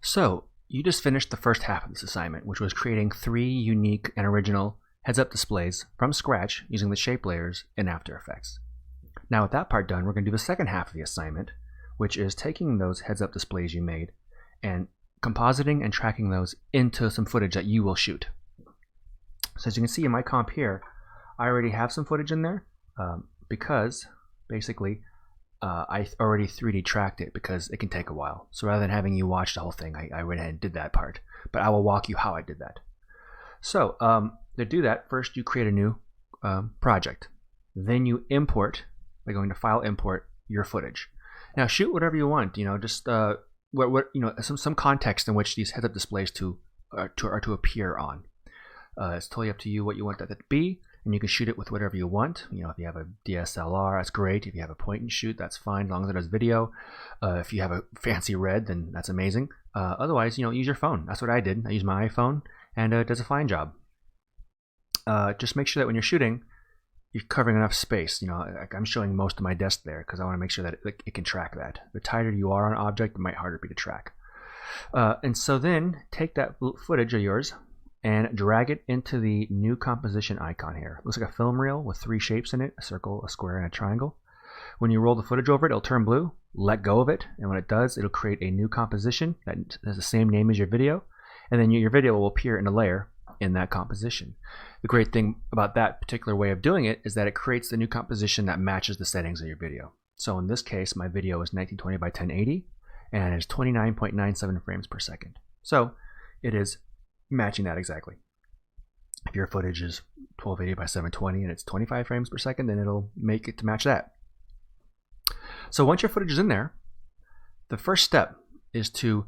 So, you just finished the first half of this assignment, which was creating 3 unique and original heads-up displays from scratch using the shape layers in After Effects. Now with that part done, we're going to do the second half of the assignment, which is taking those heads-up displays you made and compositing and tracking those into some footage that you will shoot. So as you can see in my comp here, I already have some footage in there because basically I already 3D tracked it because it can take a while. So rather than having you watch the whole thing, I went ahead and did that part. But I will walk you how I did that. So to do that, first you create a new project. Then you import, by going to File, Import your footage. Now shoot whatever you want. Just some context in which these heads-up displays are to appear on. It's totally up to you what you want that to be. And you can shoot it with whatever you want. If you have a DSLR, that's great. If you have a point and shoot, that's fine, as long as it has video. If you have a fancy red, then that's amazing. Otherwise, use your phone. That's what I did. I use my iPhone, and it does a fine job. Just make sure that when you're shooting, you're covering enough space. I'm showing most of my desk there because I want to make sure that it can track that. The tighter you are on an object, it might harder be to track. And so then take that footage of yours and drag it into the new composition icon here. It looks like a film reel with 3 shapes in it, a circle, a square, and a triangle. When you roll the footage over it, it'll turn blue. Let go of it, and when it does, it'll create a new composition that has the same name as your video, and then your video will appear in a layer in that composition. The great thing about that particular way of doing it is that it creates the new composition that matches the settings of your video. So in this case, my video is 1920 by 1080, and it's 29.97 frames per second. So it is matching that exactly. If your footage is 1280 by 720 and it's 25 frames per second, then it'll make it to match that. So once your footage is in there, the first step is to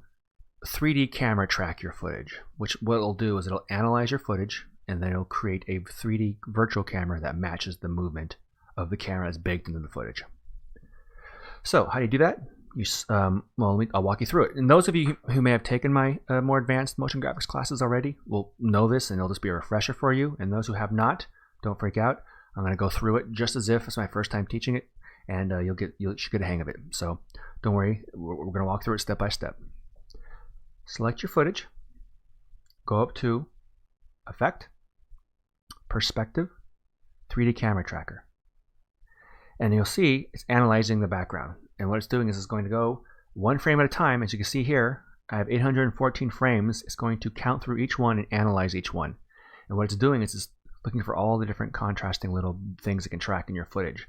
3D camera track your footage, which what it'll do is it'll analyze your footage and then it'll create a 3D virtual camera that matches the movement of the camera as baked into the footage. So how do you do that? I'll walk you through it. And those of you who may have taken my more advanced motion graphics classes already will know this, and it'll just be a refresher for you. And those who have not, don't freak out. I'm going to go through it just as if it's my first time teaching it, and you should get a hang of it. So don't worry, we're going to walk through it step by step. Select your footage, go up to Effect, Perspective, 3D Camera Tracker, and you'll see it's analyzing the background. And what it's doing is it's going to go 1 frame at a time. As you can see here, I have 814 frames. It's going to count through each one and analyze each one. And what it's doing is it's looking for all the different contrasting little things it can track in your footage.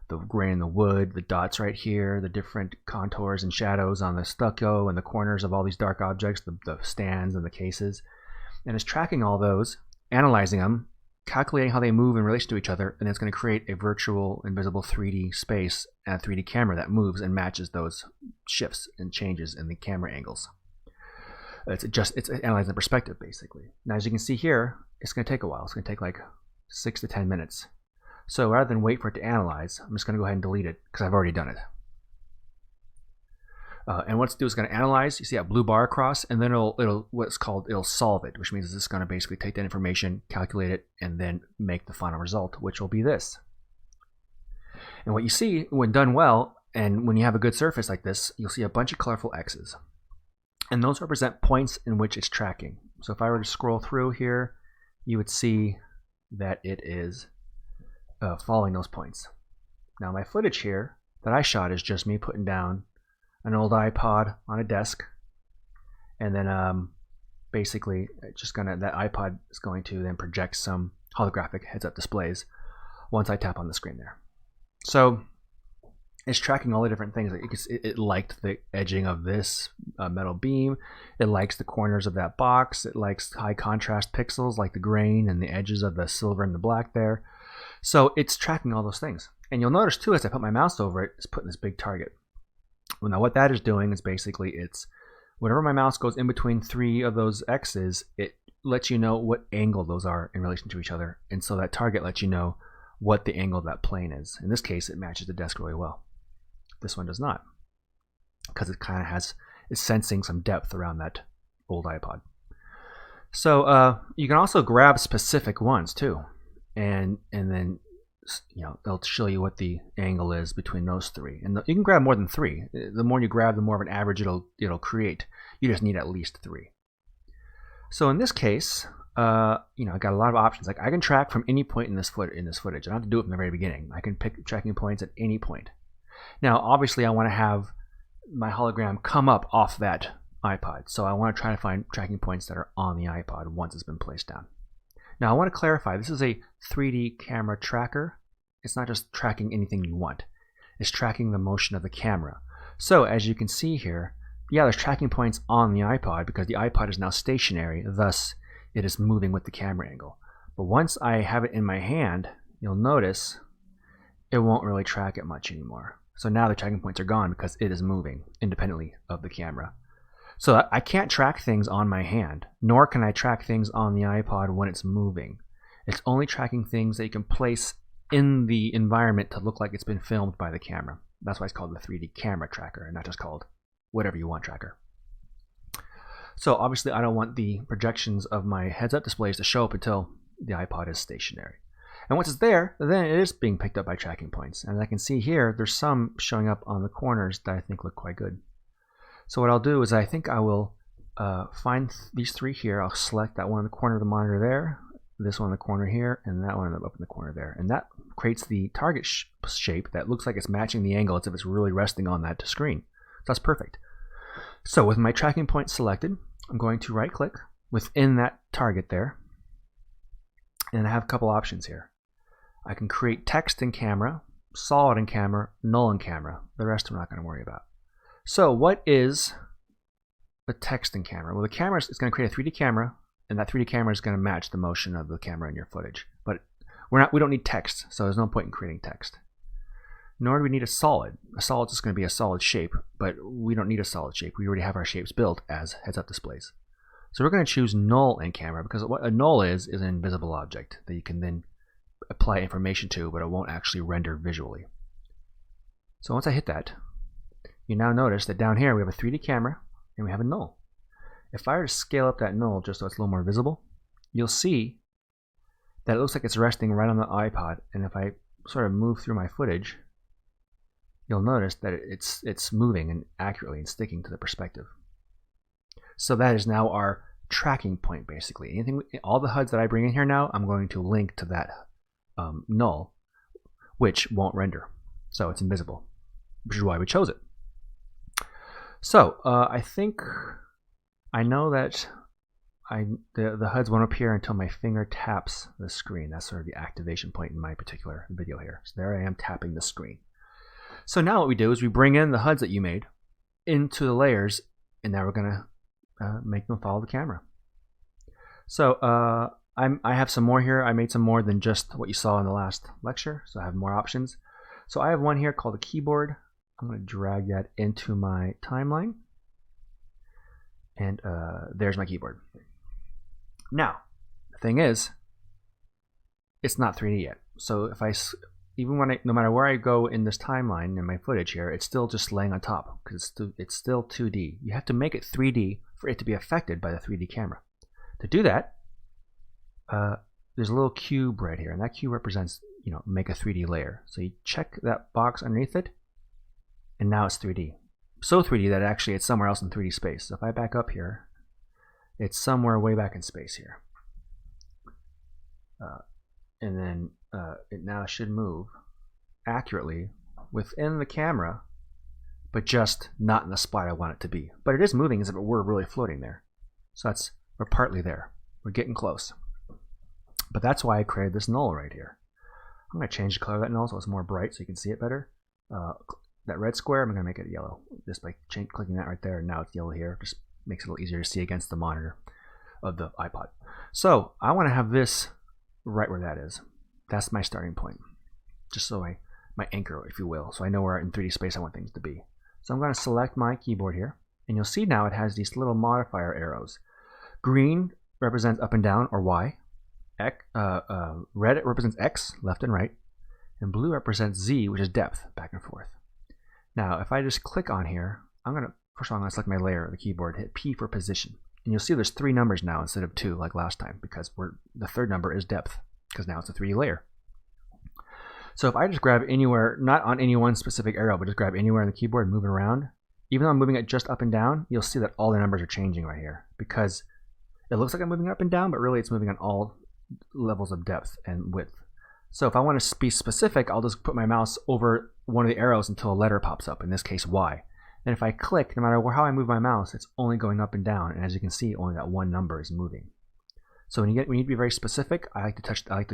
The grain in the wood, the dots right here, the different contours and shadows on the stucco and the corners of all these dark objects, the stands and the cases. And it's tracking all those, analyzing them, calculating how they move in relation to each other, and it's going to create a virtual invisible 3D space and a 3D camera that moves and matches those shifts and changes in the camera angles. It's analyzing the perspective basically. Now as you can see here, it's going to take a while. It's going to take like 6 to 10 minutes. So rather than wait for it to analyze, I'm just going to go ahead and delete it because I've already done it. And what it's do is going to analyze. You see that blue bar across, and then it'll solve it, which means it's going to basically take that information, calculate it, and then make the final result, which will be this. And what you see when done well, and when you have a good surface like this, you'll see a bunch of colorful X's, and those represent points in which it's tracking. So if I were to scroll through here, you would see that it is following those points. Now my footage here that I shot is just me putting down an old iPod on a desk, and then basically that iPod is going to then project some holographic heads-up displays once I tap on the screen there. So it's tracking all the different things. It liked the edging of this metal beam. It likes the corners of that box. It likes high contrast pixels like the grain and the edges of the silver and the black there. So it's tracking all those things. And you'll notice too, as I put my mouse over it, it's putting this big target. Well, now what that is doing is basically it's whenever my mouse goes in between 3 of those X's, it lets you know what angle those are in relation to each other. And so that target lets you know what the angle of that plane is. In this case, it matches the desk really well. This one does not, because it kind of is sensing some depth around that old iPod. So you can also grab specific ones too, and then it'll show you what the angle is between those three. And you can grab more than three. The more you grab, the more of an average it'll create. You just need at least three. So in this case, I got a lot of options. Like I can track from any point in this footage. I don't have to do it from the very beginning. I can pick tracking points at any point. Now, obviously, I want to have my hologram come up off that iPod. So I want to try to find tracking points that are on the iPod once it's been placed down. Now, I want to clarify, this is a 3D camera tracker. It's not just tracking anything you want. It's tracking the motion of the camera. So as you can see here, yeah, there's tracking points on the iPod because the iPod is now stationary, thus it is moving with the camera angle. But once I have it in my hand, you'll notice it won't really track it much anymore. So now the tracking points are gone because it is moving independently of the camera. So I can't track things on my hand, nor can I track things on the iPod when it's moving. It's only tracking things that you can place in the environment to look like it's been filmed by the camera. That's why it's called the 3D camera tracker and not just called whatever you want tracker. So obviously I don't want the projections of my heads-up displays to show up until the iPod is stationary. And once it's there, then it is being picked up by tracking points. And I can see here, there's some showing up on the corners that I think look quite good. So what I'll do is I think I will find these three here. I'll select that one in the corner of the monitor there, this one in the corner here, and that one up in the corner there. And that creates the target shape that looks like it's matching the angle as if it's really resting on that screen. So that's perfect. So with my tracking point selected, I'm going to right click within that target there. And I have a couple options here. I can create text in camera, solid in camera, null in camera. The rest I'm not going to worry about. So what is the text in camera? Well, the camera is going to create a 3D camera, and that 3D camera is going to match the motion of the camera in your footage. But we don't need text, so there's no point in creating text. Nor do we need a solid. A solid is just going to be a solid shape, but we don't need a solid shape. We already have our shapes built as heads-up displays. So we're going to choose null in camera because what a null is an invisible object that you can then apply information to, but it won't actually render visually. So once I hit that, you now notice that down here we have a 3D camera and we have a null. If I were to scale up that null just so it's a little more visible, you'll see that it looks like it's resting right on the iPod. And if I sort of move through my footage, you'll notice that it's moving and accurately and sticking to the perspective. So that is now our tracking point, basically. All the HUDs that I bring in here now, I'm going to link to that null, which won't render. So it's invisible, which is why we chose it. So I think I know that the HUDs won't appear until my finger taps the screen. That's sort of the activation point in my particular video here. So there I am tapping the screen. So now what we do is we bring in the HUDs that you made into the layers, and now we're going to make them follow the camera. So I have some more here. I made some more than just what you saw in the last lecture, so I have more options. So I have one here called a keyboard. I'm going to drag that into my timeline. And there's my keyboard. Now, the thing is, it's not 3D yet. So if no matter where I go in this timeline in my footage here, it's still just laying on top because it's still 2D. You have to make it 3D for it to be affected by the 3D camera. To do that, there's a little cube right here, and that cube represents, make a 3D layer. So you check that box underneath it, and now it's 3D. So 3D that actually it's somewhere else in 3D space. So if I back up here, it's somewhere way back in space here. And then it now should move accurately within the camera, but just not in the spot I want it to be. But it is moving as if it were really floating there. So we're partly there. We're getting close. But that's why I created this null right here. I'm going to change the color of that null so it's more bright so you can see it better. That red square, I'm going to make it yellow just by clicking that right there, and now it's yellow here. Just makes it a little easier to see against the monitor of the iPod. So I want to have this right where that is. That's my starting point, just so my anchor, if you will, so I know where in 3D space I want things to be. So I'm going to select my keyboard here, and you'll see now it has these little modifier arrows. Green represents up and down or Y. Red represents X, left and right, and blue represents Z, which is depth, back and forth. Now, if I just click on here, first of all, I'm going to select my layer of the keyboard, hit P for position. And you'll see there's 3 numbers now instead of 2 like last time because the third number is depth because now it's a 3D layer. So if I just grab anywhere, not on any one specific arrow, but just grab anywhere on the keyboard and move it around, even though I'm moving it just up and down, you'll see that all the numbers are changing right here because it looks like I'm moving up and down, but really it's moving on all levels of depth and width. So if I want to be specific, I'll just put my mouse over one of the arrows until a letter pops up, in this case Y. And if I click, no matter how I move my mouse, it's only going up and down. And as you can see, only that one number is moving. So when you need to be very specific, I like to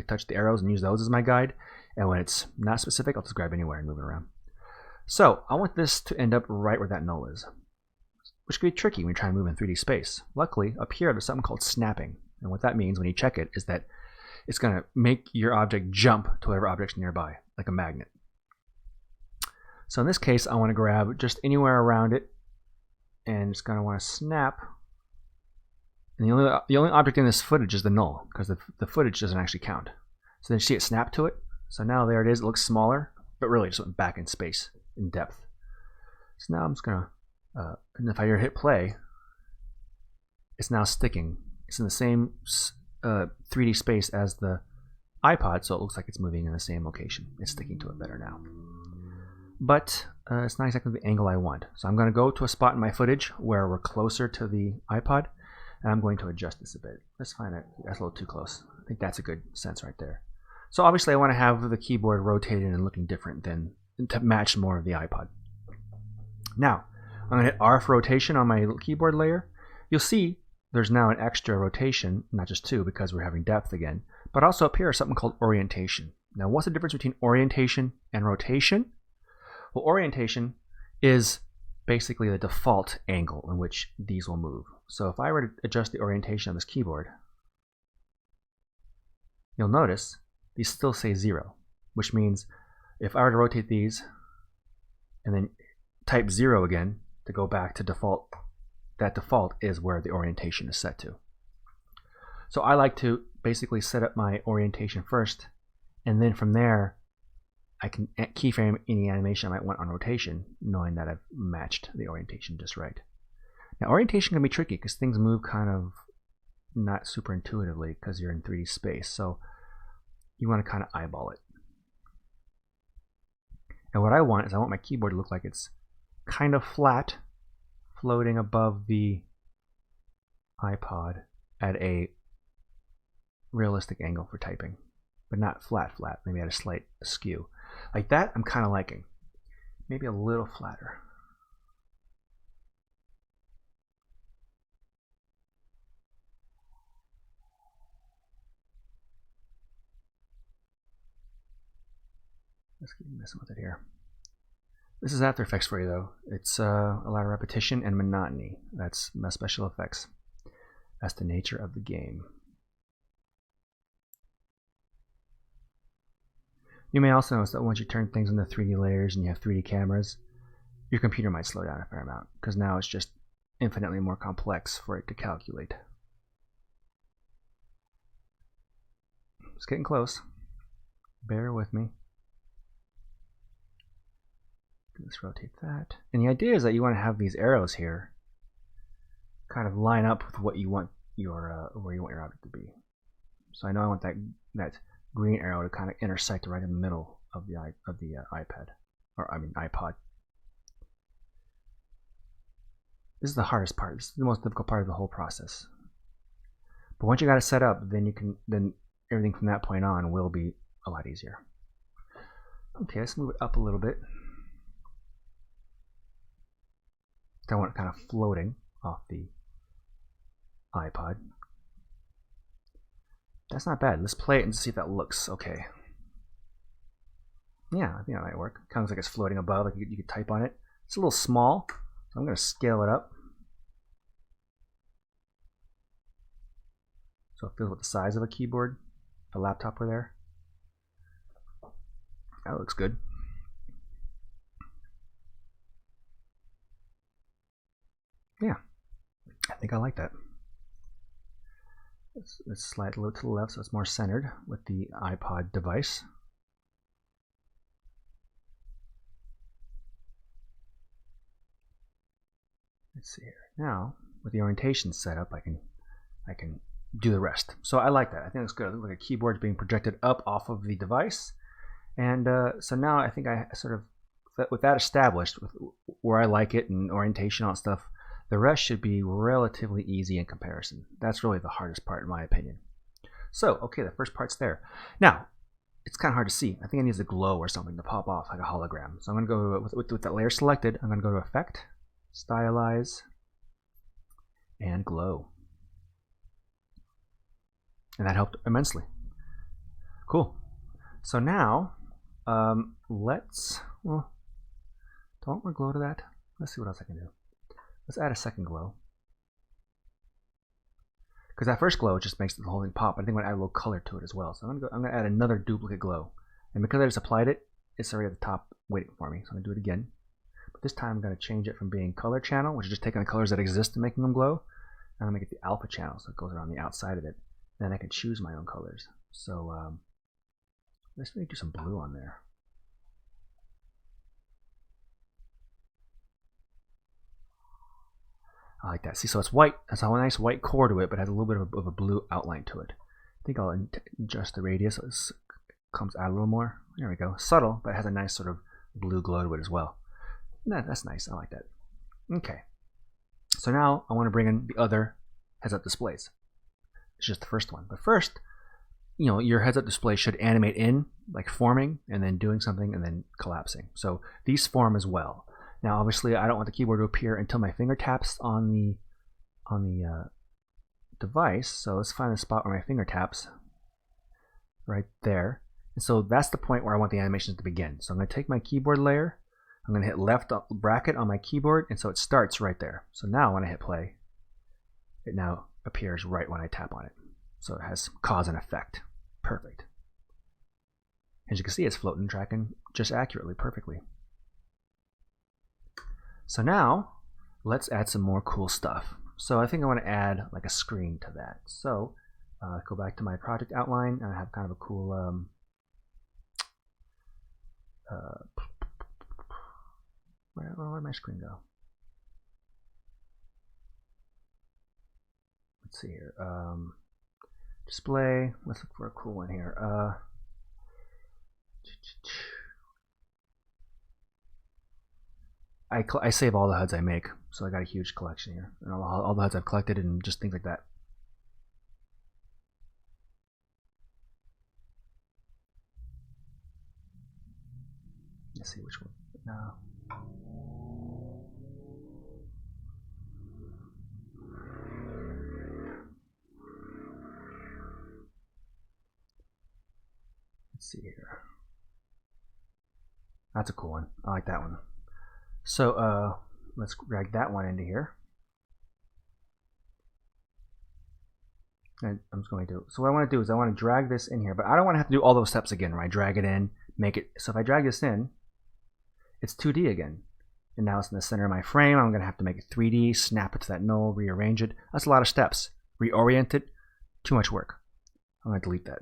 touch the arrows and use those as my guide. And when it's not specific, I'll just grab anywhere and move it around. So I want this to end up right where that null is, which can be tricky when you try to move in 3D space. Luckily, up here there's something called snapping. And what that means when you check it is that it's going to make your object jump to whatever object's nearby, like a magnet. So in this case, I want to grab just anywhere around it and just going to want to snap. And the only object in this footage is the null, because the footage doesn't actually count. So then you see it snap to it. So now there it is. It looks smaller, but really just went back in space, in depth. So now I'm just going to, and if I hit play, it's now sticking. It's in the same 3D space as the iPod, so it looks like it's moving in the same location. It's sticking to it better now. But it's not exactly the angle I want. So I'm going to go to a spot in my footage where we're closer to the iPod, and I'm going to adjust this a bit. Let's find it. That's a little too close. I think that's a good sense right there. So obviously I want to have the keyboard rotated and looking different than to match more of the iPod. Now, I'm going to hit R for rotation on my keyboard layer. You'll see there's now an extra rotation, not just two because we're having depth again, but also up here is something called orientation. Now, what's the difference between orientation and rotation? Well, orientation is basically the default angle in which these will move. So if I were to adjust the orientation of this keyboard, you'll notice these still say 0, which means if I were to rotate these and then type 0 again to go back to default, that default is where the orientation is set to. So I like to basically set up my orientation first, and then from there I can keyframe any animation I might want on rotation, knowing that I've matched the orientation just right. Now orientation can be tricky because things move kind of not super intuitively because you're in 3D space, so you want to kind of eyeball it. And what I want is I want my keyboard to look like it's kind of flat, floating above the iPod at a realistic angle for typing, but not flat, maybe at a slight skew. Like that, I'm kind of liking. Maybe a little flatter. Let's keep messing with it here. This is After Effects for you, though. It's a lot of repetition and monotony. That's my special effects. That's the nature of the game. You may also notice that once you turn things into 3D layers and you have 3D cameras, your computer might slow down a fair amount, because now it's just infinitely more complex for it to calculate. It's getting close. Bear with me. Let's rotate that. And the idea is that you want to have these arrows here kind of line up with what you want your where you want your object to be. So I know I want that green arrow to kind of intersect right in the middle of the iPad, or I mean iPod. This is the hardest part. This is the most difficult part of the whole process. But once you got it set up, then everything from that point on will be a lot easier. Okay, let's move it up a little bit. I want it kind of floating off the iPod. That's not bad. Let's play it and see if that looks okay. Yeah, I think that might work. Kind of looks like it's floating above, like you could type on it. It's a little small, so I'm going to scale it up. So it feels like the size of a keyboard, if a laptop were there. That looks good. Yeah, I think I like that. Let's slide a little to the left so it's more centered with the iPod device. Let's see here. Now, with the orientation set up, I can do the rest. So I like that. I think it's good. It looks like a keyboard being projected up off of the device, And so now I think I sort of, with that established, with where I like it and orientation, all that stuff, the rest should be relatively easy in comparison. That's really the hardest part in my opinion. So, okay, the first part's there. Now, it's kind of hard to see. I think it needs a glow or something to pop off like a hologram. So I'm going to go with that layer selected, I'm going to go to Effect, Stylize, and Glow. And that helped immensely. Cool. So now, let's, well, don't we glow to that? Let's see what else I can do. Let's add a second glow. Because that first glow just makes the whole thing pop. I think I'm going to add a little color to it as well. So I'm going to add another duplicate glow. And because I just applied it, it's already at the top waiting for me. So I'm going to do it again. But this time I'm going to change it from being color channel, which is just taking the colors that exist and making them glow. I'm going to make it the alpha channel, so it goes around the outside of it. Then I can choose my own colors. So let's maybe do some blue on there. I like that. See, so it's white. It's a nice white core to it, but has a little bit of a blue outline to it. I think I'll adjust the radius so it comes out a little more. There we go. Subtle, but it has a nice sort of blue glow to it as well. That's nice. I like that. Okay. So now I want to bring in the other heads-up displays. It's just the first one. But first, your heads-up display should animate in, like forming, and then doing something, and then collapsing. So these form as well. Now, obviously, I don't want the keyboard to appear until my finger taps on the device. So let's find the spot where my finger taps, right there. And so that's the point where I want the animations to begin. So I'm going to take my keyboard layer. I'm going to hit left bracket on my keyboard, and so it starts right there. So now when I hit play, it now appears right when I tap on it. So it has cause and effect. Perfect. As you can see, it's floating, tracking just accurately, perfectly. So now, let's add some more cool stuff. So I think I want to add like a screen to that. So go back to my project outline, and I have kind of a cool where'd my screen go? Let's see here. Display. Let's look for a cool one here. I save all the HUDs I make, so I got a huge collection here, and all the HUDs I've collected and just things like that. Let's see which one. No. Let's see here. That's a cool one. I like that one. So let's drag that one into here. And I'm just going to, so what I want to do is I want to drag this in here, but I don't want to have to do all those steps again, right? Drag it in, make it, so if I drag this in, it's 2D again. And now it's in the center of my frame. I'm going to have to make it 3D, snap it to that null, rearrange it. That's a lot of steps. Reorient it, too much work. I'm going to delete that.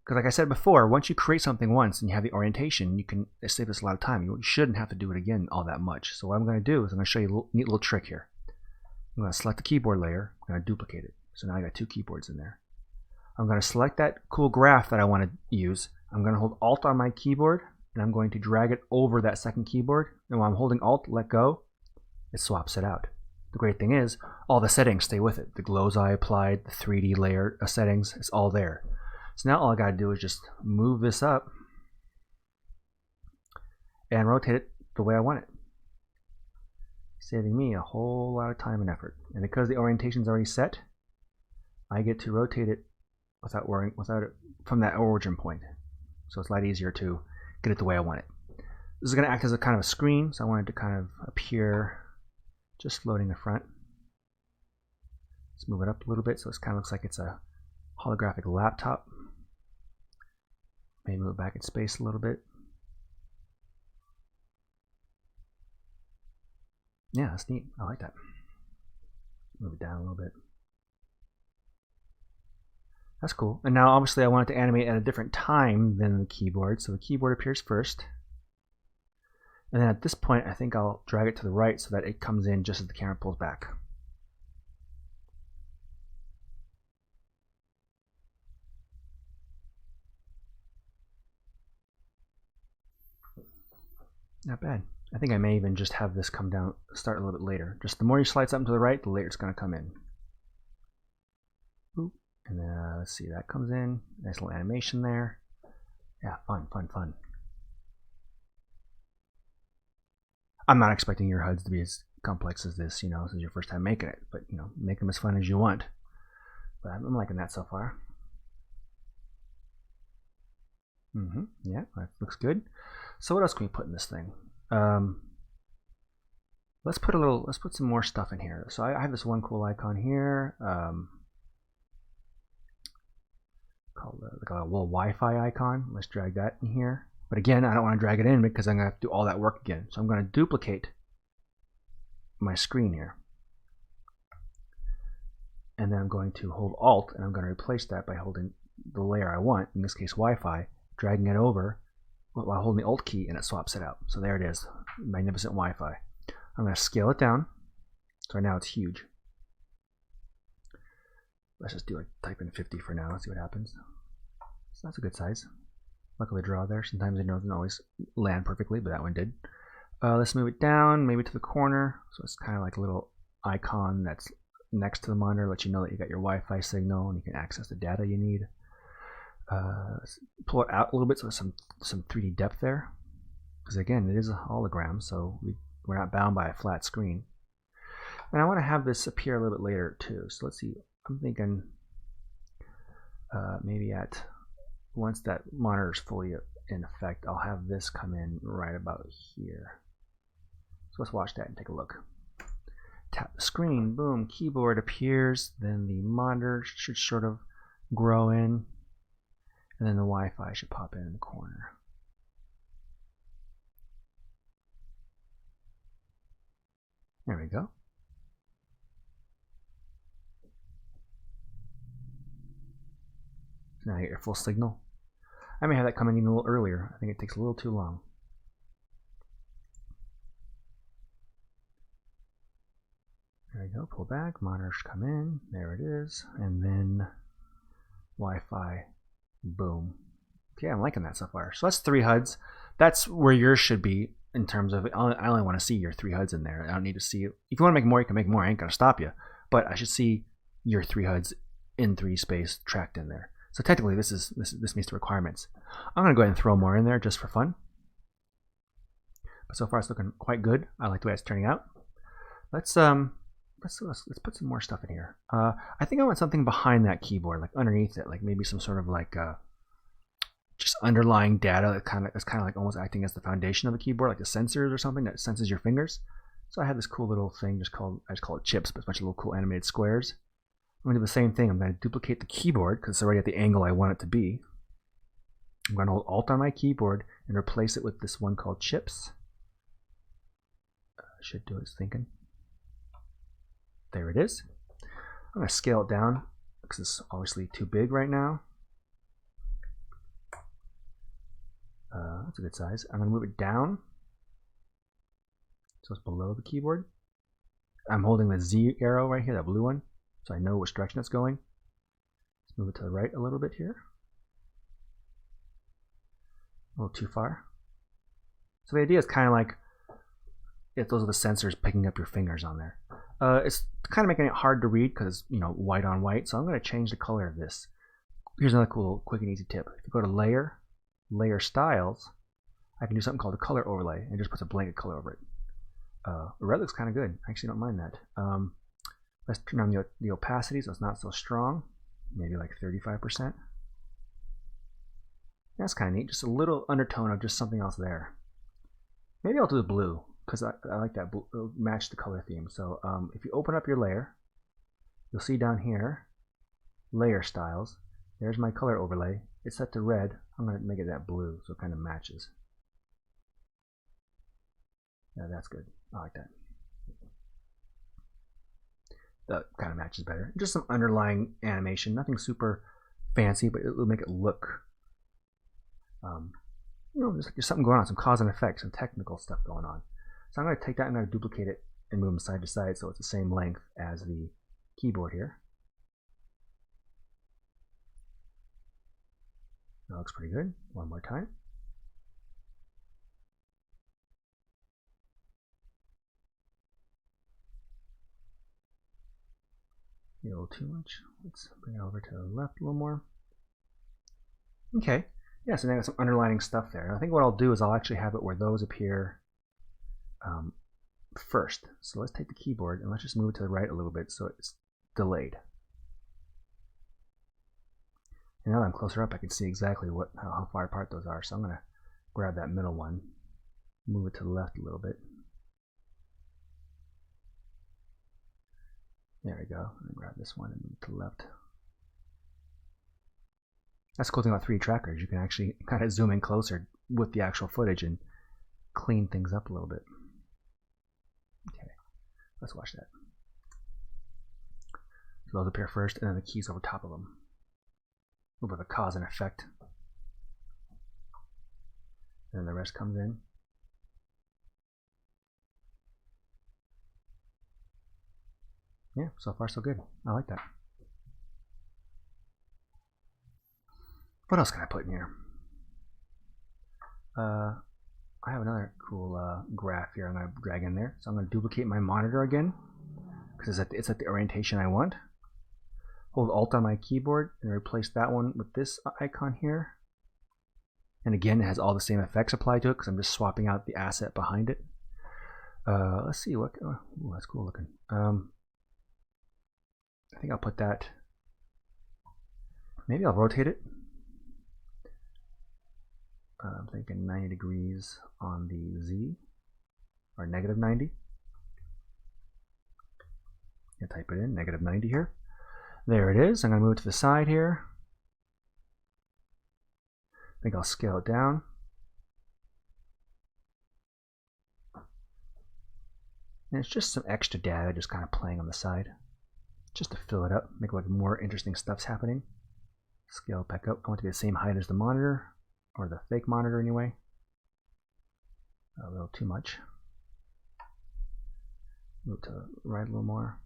Because like I said before, once you create something once and you have the orientation, you can save us a lot of time. You shouldn't have to do it again all that much. So what I'm going to do is I'm going to show you a neat little trick here. I'm going to select the keyboard layer. I'm going to duplicate it. So now I got 2 keyboards in there. I'm going to select that cool graph that I want to use. I'm going to hold Alt on my keyboard, and I'm going to drag it over that second keyboard. And while I'm holding Alt, let go, it swaps it out. The great thing is, all the settings stay with it. The glows I applied, the 3D layer settings, it's all there. So now all I got to do is just move this up and rotate it the way I want it, saving me a whole lot of time and effort. And because the orientation is already set, I get to rotate it without it from that origin point. So it's a lot easier to get it the way I want it. This is going to act as a kind of a screen, so I want it to kind of appear just floating the front. Let's move it up a little bit so it kind of looks like it's a holographic laptop. Maybe move it back in space a little bit. Yeah, that's neat. I like that. Move it down a little bit. That's cool. And now obviously I want it to animate at a different time than the keyboard. So the keyboard appears first. And then at this point, I think I'll drag it to the right so that it comes in just as the camera pulls back. Not bad. I think I may even just have this come down, start a little bit later. Just the more you slide something to the right, the later it's going to come in. Boop. And then let's see, that comes in. Nice little animation there. Yeah, fun, fun, fun. I'm not expecting your HUDs to be as complex as this, this is your first time making it, but make them as fun as you want. But I'm liking that so far. Yeah, that looks good. So what else can we put in this thing? Let's put some more stuff in here. So I have this one cool icon here, called like a little Wi-Fi icon. Let's drag that in here. But again, I don't want to drag it in because I'm going to have to do all that work again. So I'm going to duplicate my screen here. And then I'm going to hold Alt, and I'm going to replace that by holding the layer I want, in this case Wi-Fi, dragging it over while holding the Alt key, and it swaps it out. So there it is, magnificent Wi-Fi. I'm going to scale it down. So right now it's huge. Let's just do type in 50 for now and see what happens. So that's a good size. Luckily draw there. Sometimes it doesn't always land perfectly, but that one did. Let's move it down, maybe to the corner. So it's kind of like a little icon that's next to the monitor, let you know that you got your Wi-Fi signal and you can access the data you need. Pull it out a little bit so there's some 3D depth there. Because again, it is a hologram, so we're not bound by a flat screen. And I want to have this appear a little bit later too. So let's see. I'm thinking maybe once that monitor is fully in effect, I'll have this come in right about here. So let's watch that and take a look. Tap the screen, boom, keyboard appears, then the monitor should sort of grow in, and then the Wi-Fi should pop in the corner. There we go. So now you get your full signal. I may have that coming in a little earlier. I think it takes a little too long. There we go, pull back, monitors come in, there it is, and then Wi-Fi, boom. Okay, I'm liking that so far. So that's 3 HUDs. That's where yours should be in terms of, I only want to see your 3 HUDs in there. I don't need to see, if you want to make more, you can make more, I ain't gonna stop you. But I should see your 3 HUDs in 3D space tracked in there. So technically this meets the requirements. I'm gonna go ahead and throw more in there just for fun. But so far it's looking quite good. I like the way it's turning out. Let's put some more stuff in here. I think I want something behind that keyboard, like underneath it, like maybe some sort of like just underlying data that is kind of like almost acting as the foundation of the keyboard, like the sensors or something that senses your fingers. So I have this cool little thing I just call it chips, but it's a bunch of little cool animated squares. I'm going to do the same thing. I'm going to duplicate the keyboard because it's already at the angle I want it to be. I'm going to hold Alt on my keyboard and replace it with this one called chips. Should do its thinking. There it is. I'm going to scale it down because it's obviously too big right now. That's a good size. I'm going to move it down so it's below the keyboard. I'm holding the Z arrow right here, that blue one, so I know which direction it's going. Let's move it to the right a little bit here. A little too far. So the idea is kind of like if those are the sensors picking up your fingers on there. It's kind of making it hard to read because white on white. So I'm going to change the color of this. Here's another cool, quick and easy tip. If you go to Layer, Layer Styles, I can do something called a color overlay and it just puts a blanket color over it. Red looks kind of good. I actually don't mind that. Let's turn on the opacity so it's not so strong. Maybe like 35%. That's kind of neat. Just a little undertone of just something else there. Maybe I'll do the blue because I like that blue, it'll match the color theme. So if you open up your layer, you'll see down here, Layer Styles. There's my color overlay. It's set to red. I'm going to make it that blue so it kind of matches. Yeah, that's good. I like that. That kind of matches better. Just some underlying animation. Nothing super fancy, but it will make it look there's something going on, some cause and effect, some technical stuff going on. So I'm going to take that and I'm going to duplicate it and move them side to side so it's the same length as the keyboard here. That looks pretty good. One more time. a little too much. Let's bring it over to the left a little more. Okay. Yeah, so now I got some underlining stuff there. And I think what I'll do is I'll actually have it where those appear first. So let's take the keyboard and let's just move it to the right a little bit so it's delayed. And now that I'm closer up, I can see exactly how far apart those are. So I'm going to grab that middle one, move it to the left a little bit. There we go. And grab this one and move it to the left. That's the cool thing about 3D trackers. You can actually kind of zoom in closer with the actual footage and clean things up a little bit. Okay, let's watch that. So those appear first, and then the keys over top of them. A little bit of a cause and effect. And then the rest comes in. Yeah, so far so good. I like that. What else can I put in here? I have another cool graph here I'm going to drag in there. So I'm going to duplicate my monitor again because it's at the orientation I want. Hold Alt on my keyboard and replace that one with this icon here. And again, it has all the same effects applied to it because I'm just swapping out the asset behind it. Let's see what. Oh, that's cool looking. I think I'll put that. Maybe I'll rotate it. I'm thinking 90 degrees on the Z, or negative 90. I type it in, negative 90 here. There it is. I'm going to move it to the side here. I think I'll scale it down. And it's just some extra data just kind of playing on the side, just to fill it up, make it like more interesting stuff's happening. Scale it back up. I want it to be the same height as the monitor. Or the fake monitor anyway. A little too much. Move to the right a little more.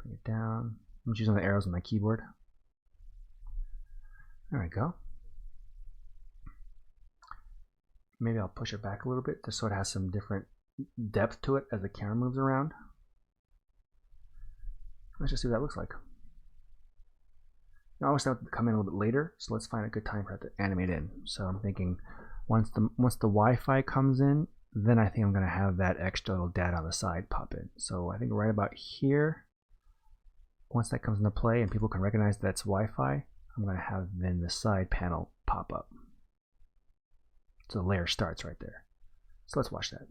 Bring it down. I'm just using the arrows on my keyboard. There we go. Maybe I'll push it back a little bit just so it has some different depth to it as the camera moves around. Let's just see what that looks like. I always have to come in a little bit later, so let's find a good time for it to animate in. So I'm thinking once the Wi-Fi comes in, then I think I'm going to have that extra little data on the side pop in. So I think right about here, once that comes into play and people can recognize that's Wi-Fi, I'm going to have then the side panel pop up. So the layer starts right there. So let's watch that.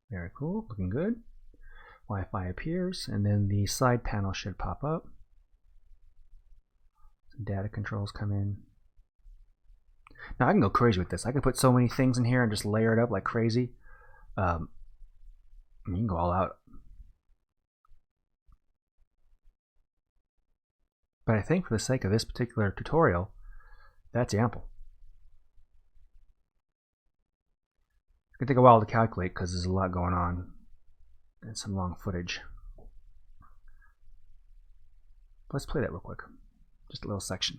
Very cool, looking good. Wi-Fi appears, and then the side panel should pop up. Some data controls come in. Now I can go crazy with this. I can put so many things in here and just layer it up like crazy. You can go all out. But I think for the sake of this particular tutorial, that's ample. It's going to take a while to calculate because there's a lot going on and some long footage. Let's play that real quick. Just a little section.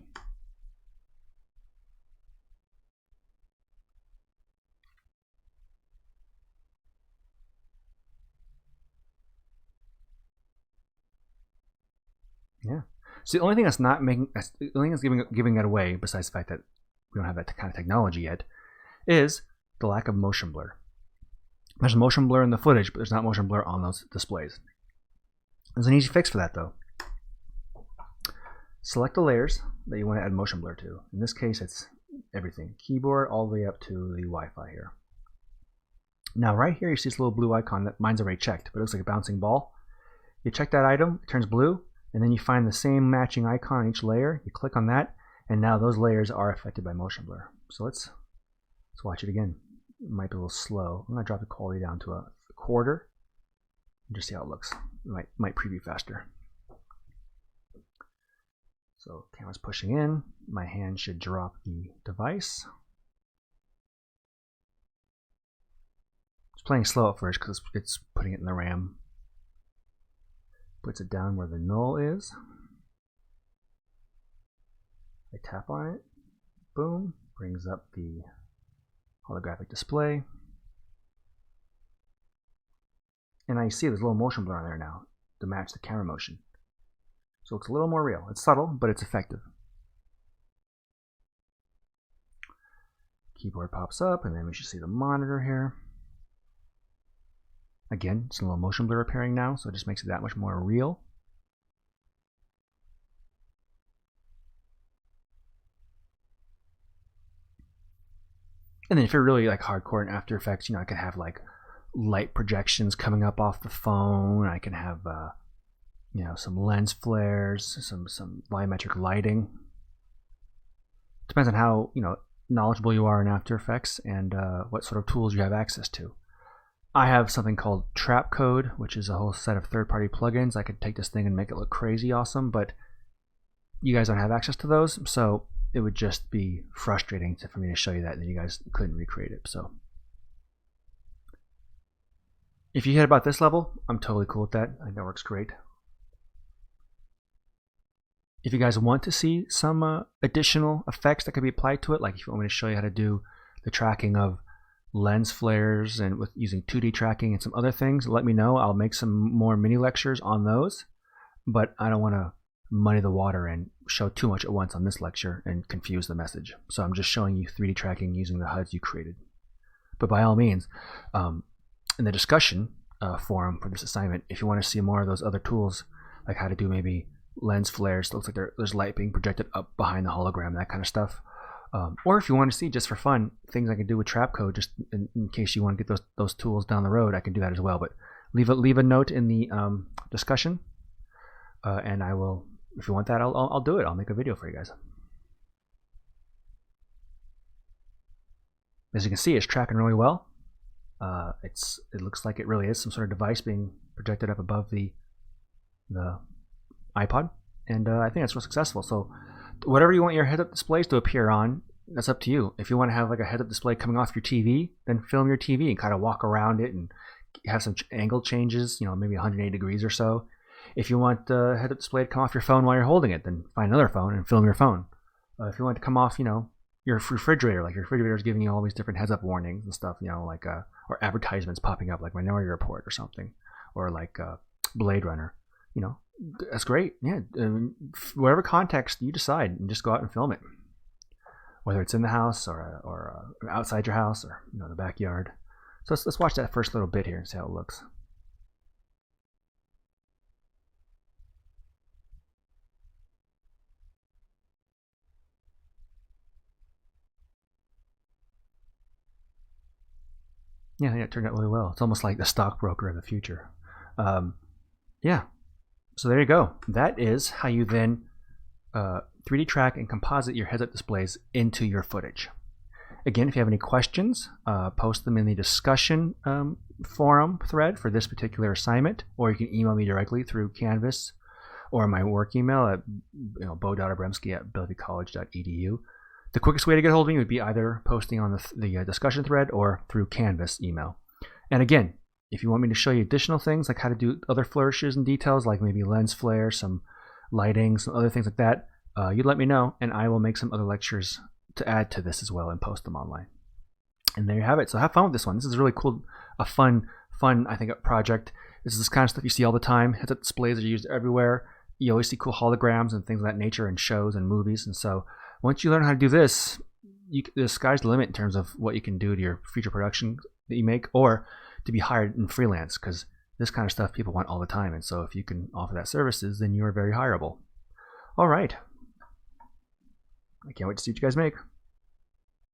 Yeah. So the only thing that's not making, the only thing that's giving it away, besides the fact that we don't have that kind of technology yet, is the lack of motion blur. There's motion blur in the footage, but there's not motion blur on those displays. There's an easy fix for that though. Select the layers that you want to add motion blur to. In this case, it's everything. Keyboard all the way up to the Wi-Fi here. Now right here, you see this little blue icon that mine's already checked, but it looks like a bouncing ball. You check that item, it turns blue, and then you find the same matching icon on each layer. You click on that, and now those layers are affected by motion blur. So let's watch it again. It might be a little slow. I'm going to drop the quality down to a quarter and just see how it looks. It might preview faster. So camera's pushing in. My hand should drop the device. It's playing slow at first because it's putting it in the RAM. Puts it down where the null is. I tap on it. Boom. brings up the holographic display. And now you see there's a little motion blur on there now to match the camera motion. So it's a little more real. It's subtle, but it's effective. Keyboard pops up, and then we should see the monitor here. Again, it's a little motion blur appearing now, so it just makes it that much more real. And then if you're really like hardcore in After Effects, I can have like light projections coming up off the phone. I can have some lens flares, some volumetric lighting. Depends on how knowledgeable you are in After Effects and what sort of tools you have access to. I have something called Trap Code, which is a whole set of third-party plugins. I could take this thing and make it look crazy awesome, but you guys don't have access to those, so it would just be frustrating for me to show you that, and then you guys couldn't recreate it. So if you hit about this level, I'm totally cool with that. I think that works great. If you guys want to see some additional effects that could be applied to it, like if you want me to show you how to do the tracking of lens flares and with using 2D tracking and some other things, let me know. I'll make some more mini lectures on those, but I don't want to muddy the water and show too much at once on this lecture and confuse the message. So I'm just showing you 3D tracking using the HUDs you created. But by all means, in the discussion forum for this assignment, if you want to see more of those other tools, like how to do maybe lens flares, looks like there's light being projected up behind the hologram, that kind of stuff. Or if you want to see, just for fun, things I can do with Trap Code, just in case you want to get those tools down the road, I can do that as well. But leave a note in the discussion, and I will, if you want that, I'll do it. I'll make a video for you guys. As you can see, it's tracking really well. It looks like it really is some sort of device being projected up above the iPod, and I think that's real successful. So whatever you want your head-up displays to appear on, that's up to you. If you want to have like a head-up display coming off your TV, then film your TV and kind of walk around it and have some angle changes, maybe 180 degrees or so. If you want the head-up display to come off your phone while you're holding it, then find another phone and film your phone. If you want it to come off, your refrigerator, like your refrigerator is giving you all these different heads-up warnings and stuff, like or advertisements popping up, like Minority Report or something, or like Blade Runner, that's great. Yeah, whatever context you decide, and just go out and film it, whether it's in the house or outside your house or the backyard. So let's watch that first little bit here and see how it looks. Yeah, it turned out really well. It's almost like the stockbroker of the future. Yeah. So there you go. That is how you then 3D track and composite your heads-up displays into your footage. Again, if you have any questions, post them in the discussion forum thread for this particular assignment, or you can email me directly through Canvas or my work email at bo.abremski@bellevuecollege.edu. The quickest way to get a hold of me would be either posting on the discussion thread or through Canvas email. And again, if you want me to show you additional things like how to do other flourishes and details, like maybe lens flare, some lighting, some other things like that, you'd let me know, and I will make some other lectures to add to this as well and post them online. And there you have it. So have fun with this one. This is really cool, a fun, I think, project. This is this kind of stuff you see all the time. Heads-up displays are used everywhere. You always see cool holograms and things of that nature in shows and movies. And so once you learn how to do this, the sky's the limit in terms of what you can do to your future production that you make, or to be hired in freelance, because this kind of stuff people want all the time. And so if you can offer that services, then you are very hireable. All right. I can't wait to see what you guys make.